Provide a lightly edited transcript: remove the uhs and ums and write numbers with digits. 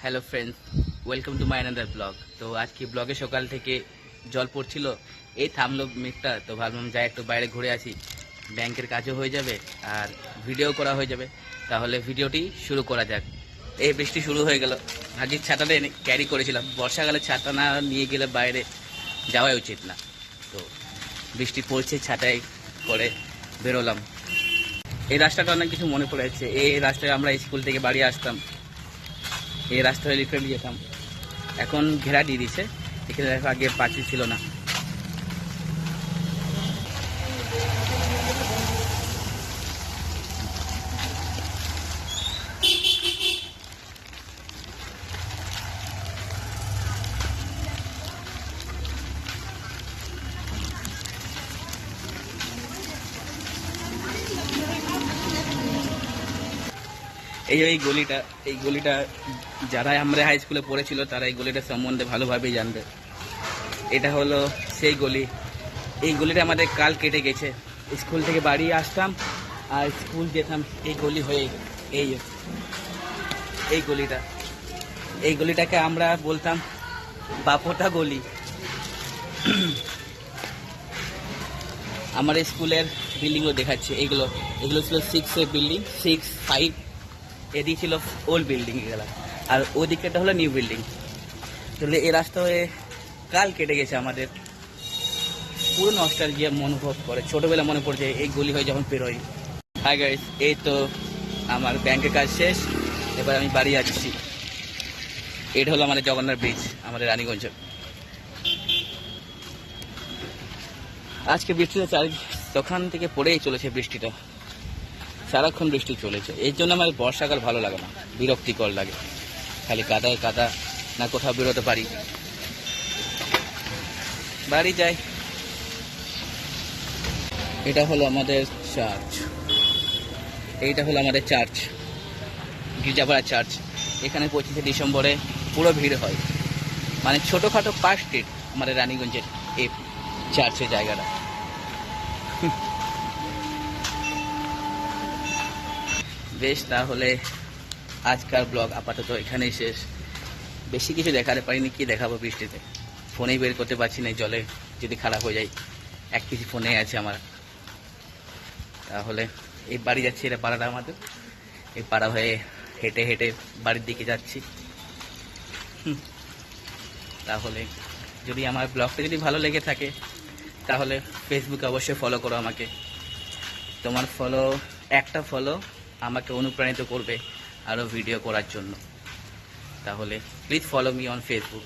Hello friends, welcome to my another blog. তো আজকে ব্লগে সকাল থেকে জল পড়ছিল, এই থামলো মেঘটা, তো ভাবলাম যাই একটু বাইরে ঘুরে আসি, ব্যাংকের কাজও হয়ে যাবে আর ভিডিও করা হয়ে যাবে। তাহলে ভিডিওটি শুরু করা যাক। এই বৃষ্টি শুরু হয়ে গেল। ভাগ্যিস ছাতাটা ক্যারি করেছিলাম, বর্ষাকালে ছাতা না নিয়ে গেলে বাইরে যাওয়াই উচিত না। তো বৃষ্টি পড়ছে, ছাতাই করে বেরোলাম। এই রাস্তাটা অনেক কিছু মনে পড়ে যাচ্ছে। এই রাস্তায় আমরা স্কুল থেকে বাড়ি আসতাম, এই রাস্তায় লিটারেলি যেতাম। এখন ঘেরা দিয়ে দিচ্ছে, এখানে দেখো আগে পাঁচিল ছিল না। এই গলিটা যারা আমরা হাই স্কুলে পড়েছিল তারা এই গলিটা সম্বন্ধে ভালোভাবেই জানবে। এটা হলো সেই গলি। এই গলিটা আমাদের কাল কেটে গেছে। স্কুল থেকে বাড়ি আসতাম আর স্কুল যেতাম এই গলি হয়ে। এই গলিটাকে আমরা বলতাম বাপোটা গলি। আমার স্কুলের বিল্ডিংও দেখাচ্ছে। এগুলো ছিল 6 বিল্ডিং, 6, 5। এদিকে ছিল ওল্ড বিল্ডিং এগুলা, আর ওদিকেটা হলো নিউ বিল্ডিং। তাহলে এই রাস্তা হয়ে কাল কেটে গেছে আমাদের। পুরো নস্টালজিয়া অনুভব করে, ছোটবেলা মনে পড়ছে এই গলি হয়ে যখন পেরোই। হাই গাইস, এই তো আমার ব্যাংকের কাজ শেষ, এবার আমি বাড়ি যাচ্ছি। এটা হলো আমাদের জগন্নাথ ব্রিজ, আমাদের রানীগঞ্জ। আজকে বৃষ্টিটা তখন থেকে পড়েই চলেছে, বৃষ্টিটা সারাক্ষণ বৃষ্টি চলেছে। এই জন্য আমার বর্ষাকাল ভালো লাগে না, বিরক্তিকর লাগে। খালি কাদায় কাদা, না কোথাও বেরোতে পারি। বাড়ি যাই। এটা হলো আমাদের চার্চ, গির্জাপাড়া চার্চ। এখানে 25শে ডিসেম্বরে পুরো ভিড় হয়। মানে ছোটোখাটো 5 স্ট্রিট আমাদের রানীগঞ্জের এই চার্চের জায়গাটা। বেশ, তাহলে আজকাল ব্লগ আপাতত এখানেই শেষ। বেশি কিছু দেখাতে পারিনি, কি দেখাবো বৃষ্টিতে। ফোনেই বের করতে পারছি না, জলে যদি খারাপ হয়ে যায়। 1 কেজি ফোনে আছে আমার। তাহলে এই বাড়ি যাচ্ছি, এটা পাড়াটা আমাদের। এই পাড়া হয়ে হেঁটে হেঁটে বাড়ির দিকে যাচ্ছি। তাহলে যদি আমার ব্লগটা যদি ভালো লেগে থাকে তাহলে ফেসবুকে অবশ্যই ফলো করো আমাকে। তোমার একটা ফলো আমাকে অনুপ্রাণিত করবে আরও ভিডিও করার জন্য। তাহলে please follow me on Facebook.